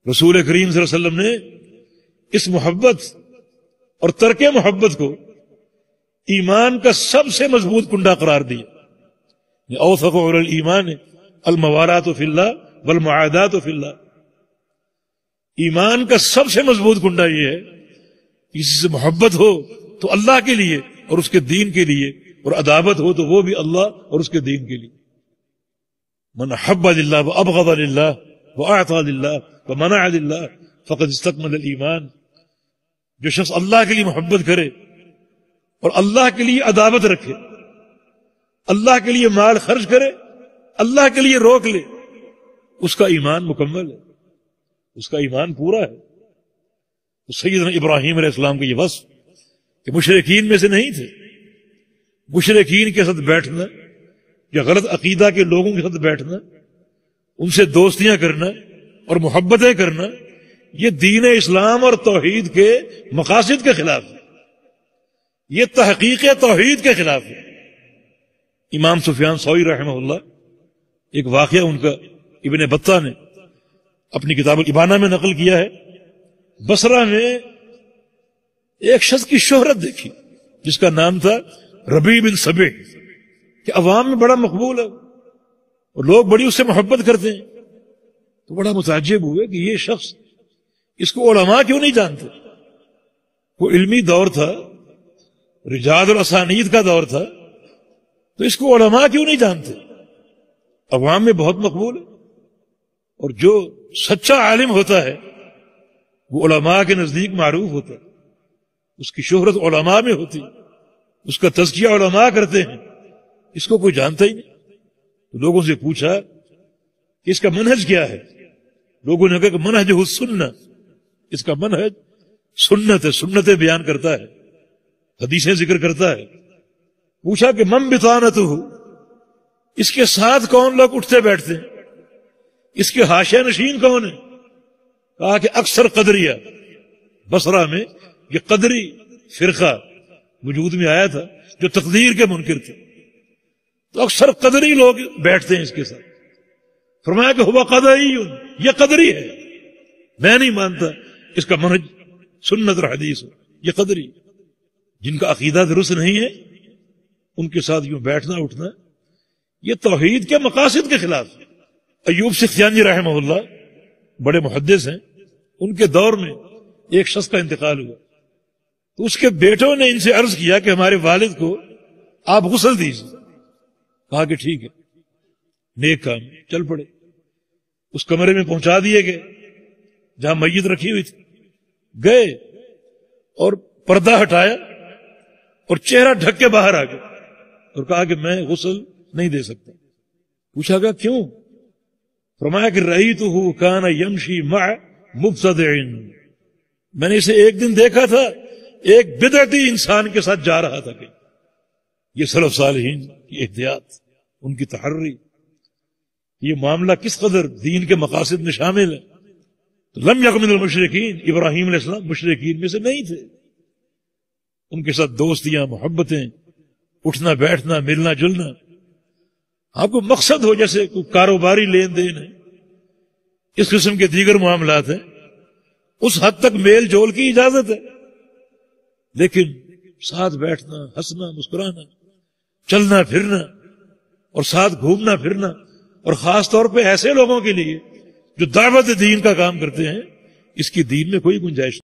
رسول کریم صلی اللہ علیہ وسلم نے اس محبت اور ترک محبت کو ایمان کا سب سے مضبوط کنڈا قرار دیا۔ اوثق علی الایمان الموالات فی اللہ والمعادات فی اللہ۔ ایمان کا سب سے مضبوط کنڈا یہ ہے کہ کسی سے محبت ہو تو اللہ کے لیے اور اس کے دین کے لیے، اور عداوت ہو تو وہ بھی اللہ اور اس کے دین کے لیے۔ من حب للہ وابغض للہ واعطى للہ ومنع للہ فقد استکمل الایمان۔ جو شخص اللہ کے لیے محبت کرے اور اللہ کے لیے عداوت رکھے، اللہ کے لیے مال خرچ کرے، اللہ کے لیے روک لے، اس کا ایمان مکمل ہے، اس کا ایمان پورا ہے۔ تو سیدنا ابراہیم علیہ السلام کا یہ وصف کہ مشرکین میں سے نہیں تھے، مشرکین کے ساتھ بیٹھنا یا غلط عقیدہ کے لوگوں کے ساتھ بیٹھنا، ان سے دوستیاں کرنا اور محبتیں کرنا، یہ دین اسلام اور توحید کے مقاصد کے خلاف ہے، یہ تحقیق توحید کے خلاف ہے۔ امام سفیان ثوری رحمہ اللہ، ایک واقعہ ان کا ابن بطہ نے اپنی کتاب الابانہ میں نقل کیا ہے۔ بصرہ میں ایک شخص کی شہرت دیکھی جس کا نام تھا ربیع بن سبع، کہ عوام میں بڑا مقبول ہے اور لوگ بڑی اس سے محبت کرتے ہیں۔ تو بڑا متعجب ہوئے کہ یہ شخص، اس کو علماء کیوں نہیں جانتے؟ وہ علمی دور تھا، رجال الاسانید کا دور تھا، تو اس کو علماء کیوں نہیں جانتے؟ عوام میں بہت مقبول ہے، اور جو سچا عالم ہوتا ہے وہ علماء کے نزدیک معروف ہوتا ہے، اس کی شہرت علماء میں ہوتی، اس کا تزکیہ علماء کرتے ہیں، اس کو کوئی جانتا ہی نہیں۔ تو لوگوں سے پوچھا کہ اس کا منہج کیا ہے؟ لوگوں نے کہا کہ منہج ہو سنت، اس کا منہج سنت ہے، سنتیں بیان کرتا ہے، حدیثیں ذکر کرتا ہے۔ پوچھا کہ من بطانتہ، اس کے ساتھ کون لوگ اٹھتے بیٹھتے ہیں، اس کے حاشیہ نشین کون ہیں؟ کہا کہ اکثر قدریہ۔ بصرہ میں یہ قدری فرقہ وجود میں آیا تھا جو تقدیر کے منکر تھے، تو اکثر قدری لوگ بیٹھتے ہیں اس کے ساتھ۔ فرمایا کہ ہوا قدری، یہ قدری ہے، میں نہیں مانتا اس کا منہج سنت اور حدیث ہو، یہ قدری۔ جن کا عقیدہ درست نہیں ہے ان کے ساتھ یوں بیٹھنا اٹھنا یہ توحید کے مقاصد کے خلاف ہے۔ ایوب سختیانی رحمہ اللہ بڑے محدث ہیں، ان کے دور میں ایک شخص کا انتقال ہوا، تو اس کے بیٹوں نے ان سے عرض کیا کہ ہمارے والد کو آپ غسل دیجیے۔ کہا کہ ٹھیک ہے، نیک کام، چل پڑے۔ اس کمرے میں پہنچا دیے گئے جہاں میت رکھی ہوئی تھی، گئے اور پردہ ہٹایا اور چہرہ ڈھک کے باہر آ گئے اور کہا کہ میں غسل نہیں دے سکتا۔ پوچھا گیا کیوں؟ فرمایا کہ رأیتہ کان یمشی مع مبتدع، میں نے اسے ایک دن دیکھا تھا ایک بدعتی انسان کے ساتھ جا رہا تھا کہیں۔ یہ سلف صالحین کی احتیاط، ان کی تحری، یہ معاملہ کس قدر دین کے مقاصد میں شامل ہے۔ تو لم یکن من المشرکین، ابراہیم علیہ السلام مشرکین میں سے نہیں تھے، ان کے ساتھ دوستیاں، محبتیں، اٹھنا بیٹھنا، ملنا جلنا۔ آپ کو مقصد ہو جیسے کوئی کاروباری لین دین ہے، اس قسم کے دیگر معاملات ہیں، اس حد تک میل جول کی اجازت ہے، لیکن ساتھ بیٹھنا، ہنسنا، مسکرانا، چلنا پھرنا اور ساتھ گھومنا پھرنا، اور خاص طور پہ ایسے لوگوں کے لیے جو دعوت دین کا کام کرتے ہیں، اس کی دین میں کوئی گنجائش نہیں۔